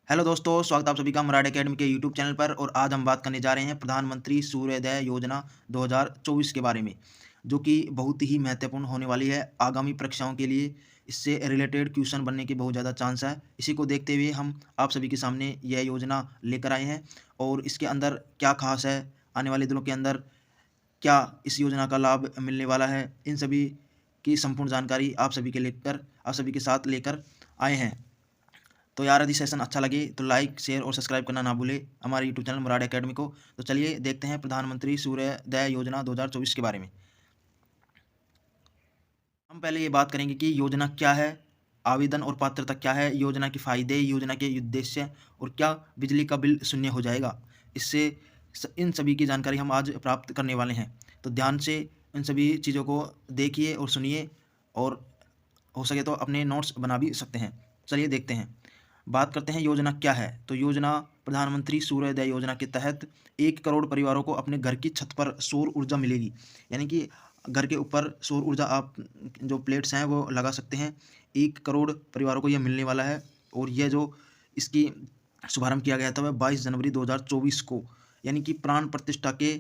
Hello दोस्तों, स्वागत है आप सभी का मराठी एकेडमी के यूट्यूब चैनल पर। और आज हम बात करने जा रहे हैं प्रधानमंत्री सूर्योदय योजना 2024 के बारे में, जो कि बहुत ही महत्वपूर्ण होने वाली है आगामी परीक्षाओं के लिए। इससे रिलेटेड क्वेश्चन बनने के बहुत ज़्यादा चांस है। इसी को देखते हुए हम आप सभी के सामने यह योजना लेकर आए हैं। और इसके अंदर क्या खास है, आने वाले दिनों के अंदर क्या इस योजना का लाभ मिलने वाला है, इन सभी की संपूर्ण जानकारी आप सभी के साथ लेकर आए हैं। तो यार, यदि सेशन अच्छा लगे तो लाइक, शेयर और सब्सक्राइब करना ना भूले हमारे यूट्यूब चैनल मराठी एकेडमी को। तो चलिए देखते हैं प्रधानमंत्री सूर्योदय योजना 2024 के बारे में। हम पहले ये बात करेंगे कि योजना क्या है, आवेदन और पात्रता क्या है, योजना के फायदे, योजना के उद्देश्य और क्या बिजली का बिल शून्य हो जाएगा। इससे इन सभी की जानकारी हम आज प्राप्त करने वाले हैं। तो ध्यान से इन सभी चीज़ों को देखिए और सुनिए, और हो सके तो अपने नोट्स बना भी सकते हैं। चलिए देखते हैं, बात करते हैं योजना क्या है। तो योजना प्रधानमंत्री सूर्योदय योजना के तहत 1 करोड़ परिवारों को अपने घर की छत पर सौर ऊर्जा मिलेगी। यानी कि घर के ऊपर सौर ऊर्जा आप जो प्लेट्स हैं वो लगा सकते हैं। 1 करोड़ परिवारों को यह मिलने वाला है। और यह जो इसकी शुभारंभ किया गया था वह 22 जनवरी 2024 को, यानी कि प्राण प्रतिष्ठा के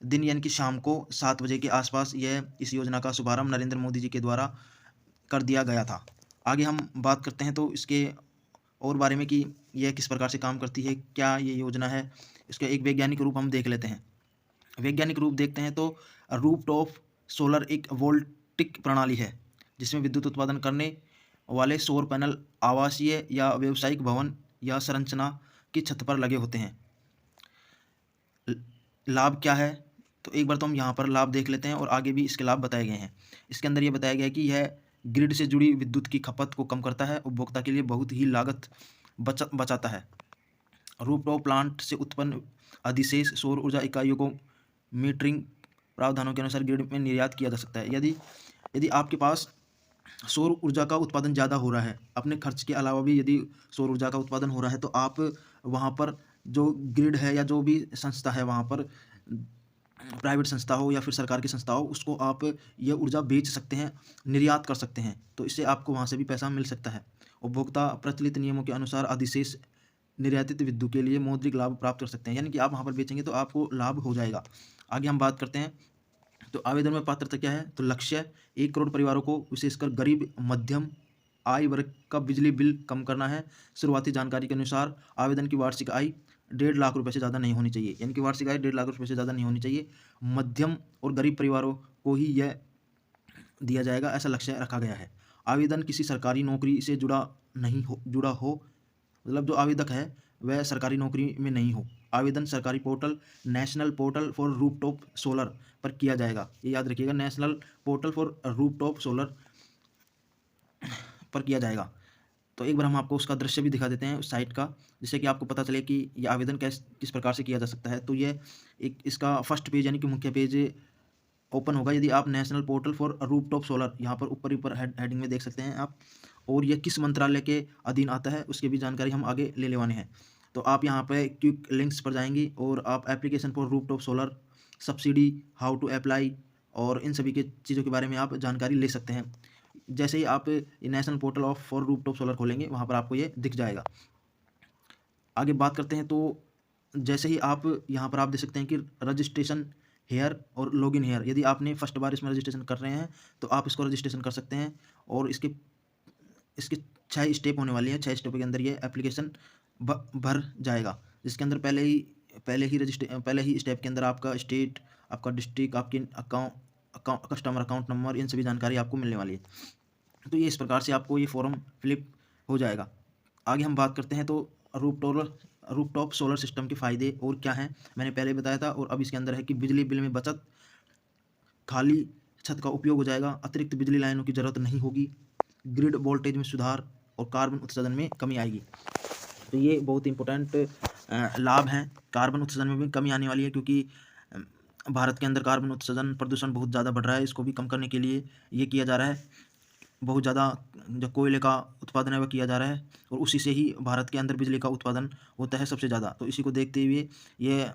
दिन, यानी कि शाम को 7 बजे के आसपास यह इस योजना का शुभारंभ नरेंद्र मोदी जी के द्वारा कर दिया गया था। आगे हम बात करते हैं तो इसके और बारे में कि यह किस प्रकार से काम करती है, क्या ये योजना है। इसका एक वैज्ञानिक रूप हम देख लेते हैं। वैज्ञानिक रूप देखते हैं तो रूफटॉप सोलर एक वोल्टिक प्रणाली है जिसमें विद्युत उत्पादन करने वाले सौर पैनल आवासीय या व्यावसायिक भवन या संरचना की छत पर लगे होते हैं। लाभ क्या है, तो एक बार तो हम यहाँ पर लाभ देख लेते हैं और आगे भी इसके लाभ बताए गए हैं। इसके अंदर ये बताया गया है कि यह ग्रिड से जुड़ी विद्युत की खपत को कम करता है, उपभोक्ता के लिए बहुत ही लागत बचाता है। रूफटॉप प्लांट से उत्पन्न अधिशेष सौर ऊर्जा इकाइयों को मीटरिंग प्रावधानों के अनुसार ग्रिड में निर्यात किया जा सकता है। यदि यदि आपके पास सौर ऊर्जा का उत्पादन ज़्यादा हो रहा है, अपने खर्च के अलावा भी यदि सौर ऊर्जा का उत्पादन हो रहा है, तो आप वहाँ पर जो ग्रिड है या जो भी संस्था है वहाँ पर, प्राइवेट संस्था हो या फिर सरकार की संस्था हो, उसको आप यह ऊर्जा बेच सकते हैं, निर्यात कर सकते हैं। तो इससे आपको वहाँ से भी पैसा मिल सकता है। उपभोक्ता प्रचलित नियमों के अनुसार अधिशेष निर्यातित विद्युत के लिए मौद्रिक लाभ प्राप्त कर सकते हैं, यानी कि आप वहाँ पर बेचेंगे तो आपको लाभ हो जाएगा। आगे हम बात करते हैं तो आवेदन में पात्रता क्या है। तो लक्ष्य 1 करोड़ परिवारों को, विशेषकर गरीब मध्यम आय वर्ग का बिजली बिल कम करना है। शुरुआती जानकारी के अनुसार आवेदन की वार्षिक आय 1.5 लाख रुपये से ज़्यादा नहीं होनी चाहिए, यानी कि वार्षिक आय 1.5 लाख रुपये से ज़्यादा नहीं होनी चाहिए। मध्यम और गरीब परिवारों को ही यह दिया जाएगा, ऐसा लक्ष्य रखा गया है। आवेदन किसी सरकारी नौकरी से जुड़ा हो, मतलब जो आवेदक है वह सरकारी नौकरी में नहीं हो। आवेदन सरकारी portal national portal for rooftop solar पर किया जाएगा। ये याद रखिएगा, national portal for rooftop solar पर किया जाएगा। तो एक बार हम आपको उसका दृश्य भी दिखा देते हैं उस साइट का, जिससे कि आपको पता चले कि ये आवेदन किस प्रकार से किया जा सकता है। तो ये एक इसका फर्स्ट पेज यानी कि मुख्य पेज ओपन होगा यदि आप national portal for rooftop solar यहाँ पर ऊपर हेडिंग में देख सकते हैं आप। और यह किस मंत्रालय के अधीन आता है उसकी भी जानकारी हम आगे ले लेवाने हैं। तो आप यहाँ पे क्विक लिंक्स पर जाएंगी और आप application for rooftop solar subsidy, how to apply और इन सभी के चीज़ों के बारे में आप जानकारी ले सकते हैं। जैसे ही आप national portal of for rooftop solar खोलेंगे वहाँ पर आपको ये दिख जाएगा। आगे बात करते हैं तो जैसे ही आप यहाँ पर आप देख सकते हैं कि रजिस्ट्रेशन हेयर और लॉगिन हेयर, यदि आपने फर्स्ट बार इसमें रजिस्ट्रेशन कर रहे हैं तो आप इसको रजिस्ट्रेशन कर सकते हैं। और इसके इसके 6 स्टेप होने वाली हैं। 6 स्टेप के अंदर ये एप्लीकेशन भर जाएगा, जिसके अंदर पहले ही स्टेप के अंदर आपका स्टेट, आपका डिस्ट्रिक्ट, आपकी कस्टमर अकाउंट नंबर, इन सभी जानकारी आपको मिलने वाली है। तो ये इस प्रकार से आपको ये फॉर्म फिलिप हो जाएगा। आगे हम बात करते हैं तो रूफटॉप सोलर सिस्टम के फ़ायदे और क्या हैं, मैंने पहले बताया था। और अब इसके अंदर है कि बिजली बिल में बचत, खाली छत का उपयोग हो जाएगा, अतिरिक्त बिजली लाइनों की ज़रूरत नहीं होगी, ग्रिड वोल्टेज में सुधार और कार्बन उत्सर्जन में कमी आएगी। तो ये बहुत इंपॉर्टेंट लाभ हैं। कार्बन उत्सर्जन में भी कमी आने वाली है, क्योंकि भारत के अंदर कार्बन उत्सर्जन प्रदूषण बहुत ज़्यादा बढ़ रहा है। इसको भी कम करने के लिए ये किया जा रहा है। बहुत ज़्यादा जो कोयले का उत्पादन है वह किया जा रहा है, और उसी से ही भारत के अंदर बिजली का उत्पादन होता है सबसे ज़्यादा। तो इसी को देखते हुए ये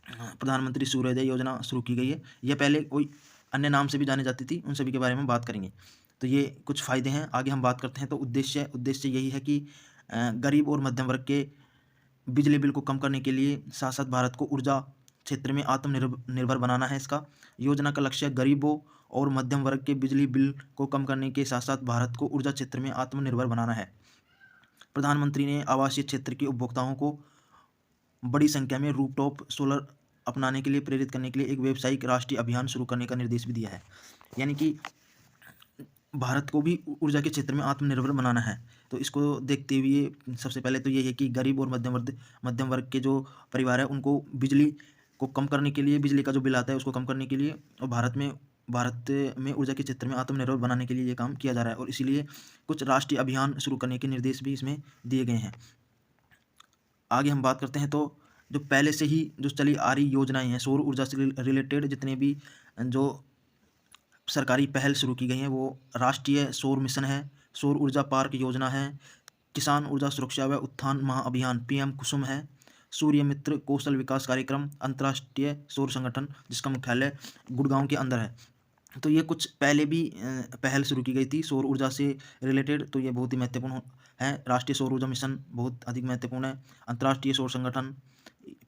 प्रधानमंत्री सूर्योदय योजना शुरू की गई है। यह पहले कोई अन्य नाम से भी जानी जाती थी, उन सभी के बारे में बात करेंगे। तो ये कुछ फ़ायदे हैं। आगे हम बात करते हैं तो उद्देश्य यही है कि गरीब और मध्यम वर्ग के बिजली बिल को कम करने के लिए, साथ साथ भारत को ऊर्जा क्षेत्र में आत्मनिर्भर बनाना है। इसका योजना का लक्ष्य गरीबों और मध्यम वर्ग के बिजली बिल को कम करने के साथ साथ भारत को ऊर्जा क्षेत्र में आत्मनिर्भर बनाना है। प्रधानमंत्री ने आवासीय क्षेत्र के उपभोक्ताओं को बड़ी संख्या में रूफटॉप सोलर अपनाने के लिए प्रेरित करने के लिए एक व्यावसायिक राष्ट्रीय अभियान शुरू करने का निर्देश भी दिया है। यानी कि भारत को भी ऊर्जा के क्षेत्र में आत्मनिर्भर बनाना है। तो इसको देखते हुए सबसे पहले तो ये है कि गरीब और मध्यम वर्ग के जो परिवार है उनको बिजली को कम करने के लिए, बिजली का जो बिल आता है उसको कम करने के लिए, और भारत में ऊर्जा के क्षेत्र में आत्मनिर्भर बनाने के लिए ये काम किया जा रहा है। और इसीलिए कुछ राष्ट्रीय अभियान शुरू करने के निर्देश भी इसमें दिए गए हैं। आगे हम बात करते हैं तो जो पहले से ही जो चली आ रही योजनाएं हैं सौर ऊर्जा से रिलेटेड, जितने भी जो सरकारी पहल शुरू की गई हैं वो राष्ट्रीय सौर मिशन है, सौर ऊर्जा पार्क योजना है, किसान ऊर्जा सुरक्षा व उत्थान महाअभियान पीएम कुसुम है, सूर्य मित्र कौशल विकास कार्यक्रम, अंतर्राष्ट्रीय सौर संगठन जिसका मुख्यालय गुड़गांव के अंदर है। तो ये कुछ पहले भी पहल शुरू की गई थी सौर ऊर्जा से रिलेटेड, तो ये बहुत ही महत्वपूर्ण है। राष्ट्रीय सौर ऊर्जा मिशन बहुत अधिक महत्वपूर्ण है, अंतर्राष्ट्रीय सौर संगठन,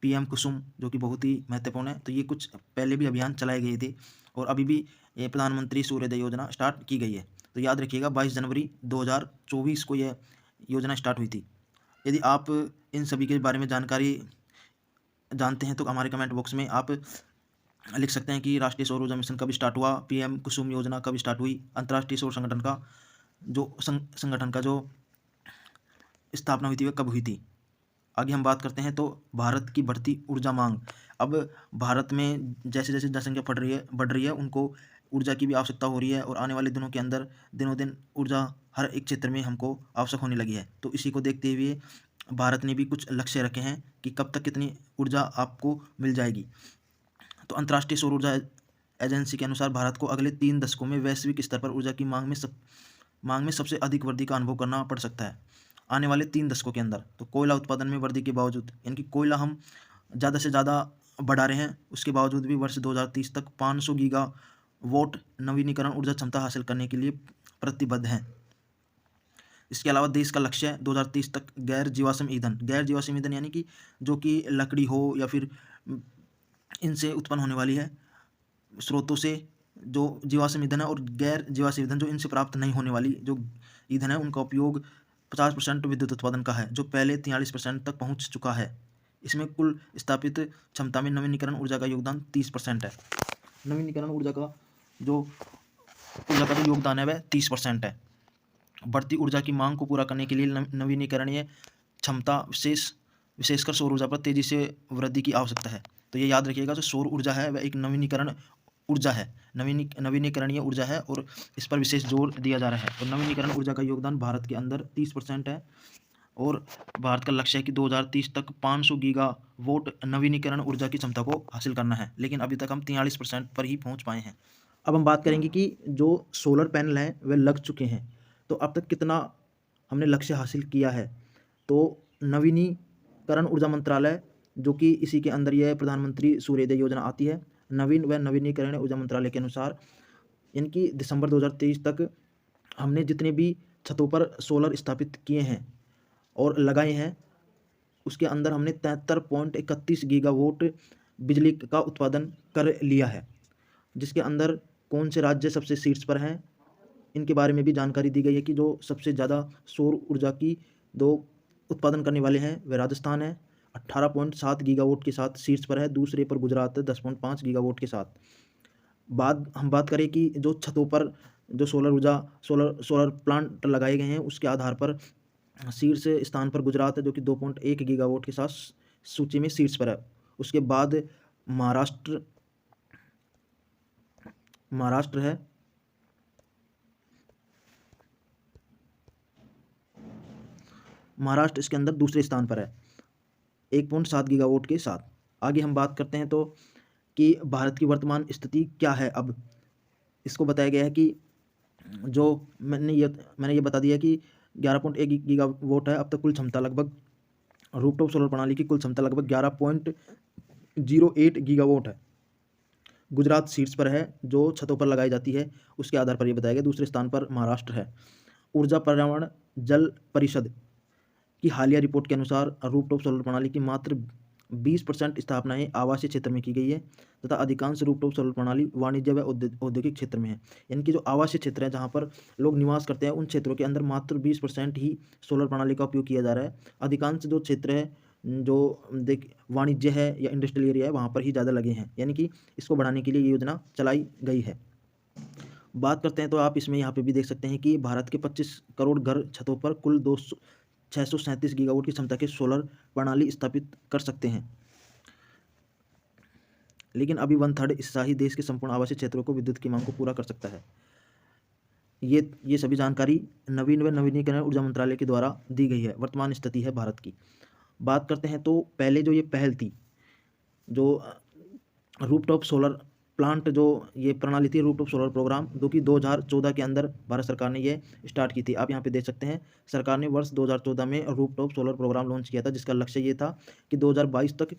पीएम कुसुम जो कि बहुत ही महत्वपूर्ण है। तो ये कुछ पहले भी अभियान चलाए गए थे और अभी भी ये प्रधानमंत्री सूर्योदय योजना स्टार्ट की गई है। तो याद रखिएगा 22 जनवरी 2024 को यह योजना स्टार्ट हुई थी। यदि आप इन सभी के बारे में जानकारी जानते हैं तो हमारे कमेंट बॉक्स में आप लिख सकते हैं कि राष्ट्रीय सौर ऊर्जा मिशन कब स्टार्ट हुआ, पीएम कुसुम योजना कब स्टार्ट हुई, अंतर्राष्ट्रीय सौर संगठन का जो स्थापना हुई थी वह कब हुई थी। आगे हम बात करते हैं तो भारत की बढ़ती ऊर्जा मांग। अब भारत में जैसे जैसे जनसंख्या बढ़ रही है उनको ऊर्जा की भी आवश्यकता हो रही है, और आने वाले दिनों के अंदर दिनों दिन ऊर्जा हर एक क्षेत्र में हमको आवश्यक होने लगी है। तो इसी को देखते हुए भारत ने भी कुछ लक्ष्य रखे हैं कि कब तक कितनी ऊर्जा आपको मिल जाएगी। तो अंतर्राष्ट्रीय सौर ऊर्जा एजेंसी के अनुसार भारत को अगले 3 दशकों में वैश्विक स्तर पर ऊर्जा की मांग में सबसे अधिक वृद्धि का अनुभव करना पड़ सकता है आने वाले 3 दशकों के अंदर। तो कोयला उत्पादन में वृद्धि के बावजूद, यानी कि कोयला हम ज़्यादा से ज़्यादा बढ़ा रहे हैं, उसके बावजूद भी वर्ष 2030 तक 500 गीगावाट नवीनीकरण ऊर्जा क्षमता हासिल करने के लिए प्रतिबद्ध हैं। इसके अलावा देश का लक्ष्य है 2030 तक गैर जीवाश्म ईंधन यानी कि जो कि लकड़ी हो या फिर इनसे उत्पन्न होने वाली है स्रोतों से जो जीवाश्म ईंधन है, और गैर जीवाश्म ईंधन जो इनसे प्राप्त नहीं होने वाली जो ईंधन है उनका उपयोग 50% विद्युत उत्पादन का है, जो पहले 43% तक पहुंच चुका है। इसमें कुल स्थापित क्षमता में नवीनीकरण ऊर्जा का योगदान 30% है। नवीनीकरण ऊर्जा का जो योगदान है वह 30% है। बढ़ती ऊर्जा की मांग को पूरा करने के लिए नवीनीकरणीय क्षमता विशेषकर सौर ऊर्जा पर तेजी से वृद्धि की आवश्यकता है। तो ये याद रखिएगा, जो सौर ऊर्जा है वह एक नवीनीकरण ऊर्जा है, नवीनीकरणीय ऊर्जा है, और इस पर विशेष जोर दिया जा रहा है। और नवीनीकरण ऊर्जा का योगदान भारत के अंदर 30% है, और भारत का लक्ष्य है कि 2030 तक 500 गीगावाट नवीनीकरण ऊर्जा की क्षमता को हासिल करना है, लेकिन अभी तक हम 43% पर ही पहुंच पाए हैं। अब हम बात करेंगे कि जो सोलर पैनल हैं वह लग चुके हैं, तो अब तक कितना हमने लक्ष्य हासिल किया है। तो नवीनीकरण ऊर्जा मंत्रालय, जो कि इसी के अंदर यह प्रधानमंत्री सूर्योदय योजना आती है, नवीनीकरण ऊर्जा मंत्रालय के अनुसार यानी कि दिसंबर 2023 तक हमने जितने भी छतों पर सोलर स्थापित किए हैं और लगाए हैं उसके अंदर हमने 73.31 गीगावाट बिजली का उत्पादन कर लिया है। जिसके अंदर कौन से राज्य सबसे शीर्ष पर हैं इनके बारे में भी जानकारी दी गई है कि जो सबसे ज़्यादा सौर ऊर्जा की दो उत्पादन करने वाले हैं वह राजस्थान है, 18.7 गीगावाट के साथ शीर्ष पर है। दूसरे पर गुजरात है 10.5 गीगावाट के साथ। हम बात करें कि जो छतों पर जो सोलर प्लांट लगाए गए हैं उसके आधार पर शीर्ष स्थान पर गुजरात है जो कि 2.1 गीगावाट के साथ सूची में शीर्ष पर है। उसके बाद महाराष्ट्र है, महाराष्ट्र इसके अंदर दूसरे स्थान पर है 1.7 गीगावाट के साथ। आगे हम बात करते हैं तो कि भारत की वर्तमान स्थिति क्या है। अब इसको बताया गया है कि जो मैंने ये बता दिया कि 11.1 गीगावाट है अब तक कुल क्षमता लगभग, रूफटॉप सोलर प्रणाली की कुल क्षमता लगभग 11.08 गीगावाट है। गुजरात शीर्ष पर है जो छतों पर लगाई जाती है, उसके आधार पर यह बताया गया। दूसरे स्थान पर महाराष्ट्र है। ऊर्जा पर्यावरण जल परिषद की हालिया रिपोर्ट के अनुसार रूफटॉप सोलर प्रणाली की मात्र 20% स्थापनाएं आवासीय क्षेत्र में की गई है तथा अधिकांश रूफटॉप सोलर प्रणाली वाणिज्य व औद्योगिक क्षेत्र में है। यानी कि जो आवासीय क्षेत्र है जहाँ पर लोग निवास करते हैं उन क्षेत्रों के अंदर मात्र 20% ही सोलर प्रणाली का उपयोग किया जा रहा है। अधिकांश जो क्षेत्र है जो देख वाणिज्य है या इंडस्ट्रियल एरिया है वहाँ पर ही ज़्यादा लगे हैं, यानी कि इसको बढ़ाने के लिए ये योजना चलाई गई है। बात करते हैं तो आप इसमें यहाँ पे भी देख सकते हैं कि भारत के 25 करोड़ घर छतों पर कुल 637 गीगावाट की क्षमता के सोलर प्रणाली स्थापित कर सकते हैं, लेकिन अभी 1/3 हिस्सा ही देश के संपूर्ण आवासीय क्षेत्रों को विद्युत की मांग को पूरा कर सकता है। ये सभी जानकारी नवीन व नवीनीकरण ऊर्जा मंत्रालय के द्वारा दी गई है। वर्तमान स्थिति है भारत की। बात करते हैं तो पहले जो ये पहल थी, जो रूफटॉप सोलर प्लांट, जो ये प्रणाली थी रूफटॉप सोलर प्रोग्राम, जो कि 2014 के अंदर भारत सरकार ने ये स्टार्ट की थी। आप यहाँ पे देख सकते हैं सरकार ने वर्ष 2014 में रूफटॉप सोलर प्रोग्राम लॉन्च किया था, जिसका लक्ष्य ये था कि 2022 तक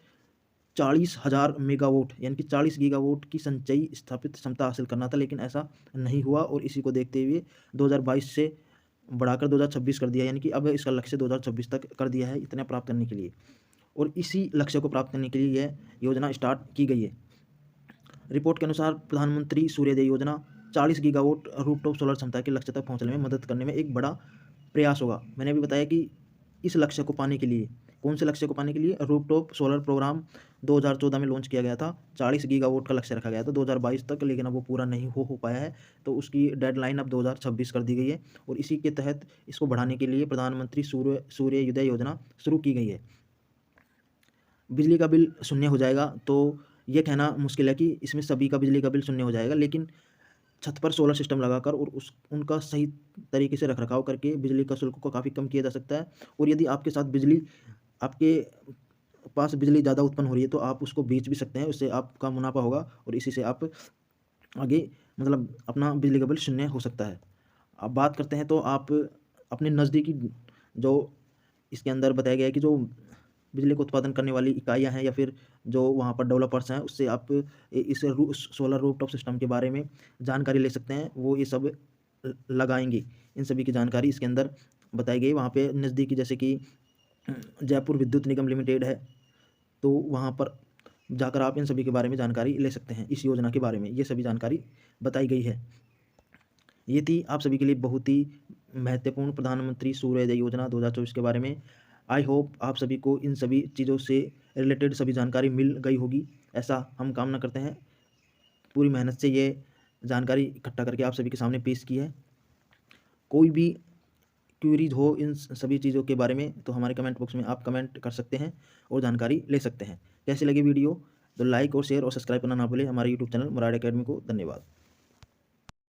40,000 मेगावाट यानी कि 40 गीगावाट की संचयी स्थापित क्षमता हासिल करना था, लेकिन ऐसा नहीं हुआ और इसी को देखते हुए 2022 से बढ़ाकर 2026 कर दिया, यानी कि अब इसका लक्ष्य 2026 तक कर दिया है इतना प्राप्त करने के लिए, और इसी लक्ष्य को प्राप्त करने के लिए यह योजना स्टार्ट की गई है। रिपोर्ट के अनुसार प्रधानमंत्री सूर्योदय योजना 40 गीगावाट रूफटॉप सोलर क्षमता के लक्ष्य तक पहुंचने में मदद करने में एक बड़ा प्रयास होगा। मैंने अभी बताया कि इस लक्ष्य को पाने के लिए, कौन से लक्ष्य को पाने के लिए, रूफटॉप सोलर प्रोग्राम 2014 में लॉन्च किया गया था, 40 गीगावाट का लक्ष्य रखा गया था 2022 तक, लेकिन अब वो पूरा नहीं हो पाया है, तो उसकी डेडलाइन अब 2026 कर दी गई है और इसी के तहत इसको बढ़ाने के लिए प्रधानमंत्री सूर्योदय योजना शुरू की गई है। बिजली का बिल शून्य हो जाएगा तो ये कहना मुश्किल है कि इसमें सभी का बिजली का बिल शून्य हो जाएगा, लेकिन छत पर सोलर सिस्टम लगाकर और उनका सही तरीके से रखरखाव करके बिजली का शुल्क को काफ़ी कम किया जा सकता है। और यदि आपके पास बिजली ज़्यादा उत्पन्न हो रही है तो आप उसको बेच भी सकते हैं, उससे आपका मुनाफा होगा और इसी से आप आगे मतलब अपना बिजली का बिल शून्य हो सकता है। अब बात करते हैं तो आप अपने नज़दीकी जो इसके अंदर बताया गया है कि जो बिजली को उत्पादन करने वाली इकाइयाँ हैं या फिर जो वहाँ पर डेवलपर्स हैं, उससे आप इस सोलर रूफटॉप सिस्टम के बारे में जानकारी ले सकते हैं। वो ये सब लगाएंगे, इन सभी की जानकारी इसके अंदर बताई गई। वहाँ पे नज़दीकी जैसे कि जयपुर विद्युत निगम लिमिटेड है, तो वहाँ पर जाकर आप इन सभी के बारे में जानकारी ले सकते हैं। इस योजना के बारे में ये सभी जानकारी बताई गई है। ये थी आप सभी के लिए बहुत ही महत्वपूर्ण प्रधानमंत्री सूर्योदय योजना 2024 के बारे में। आई होप आप सभी को इन सभी चीज़ों से रिलेटेड सभी जानकारी मिल गई होगी, ऐसा हम कामना करते हैं। पूरी मेहनत से ये जानकारी इकट्ठा करके आप सभी के सामने पेश की है। कोई भी क्वेरीज हो इन सभी चीज़ों के बारे में तो हमारे कमेंट बॉक्स में आप कमेंट कर सकते हैं और जानकारी ले सकते हैं। कैसी लगी वीडियो तो लाइक और शेयर और सब्सक्राइब करना ना भूलें हमारे यूट्यूब चैनल मुराद एकेडमी को। धन्यवाद।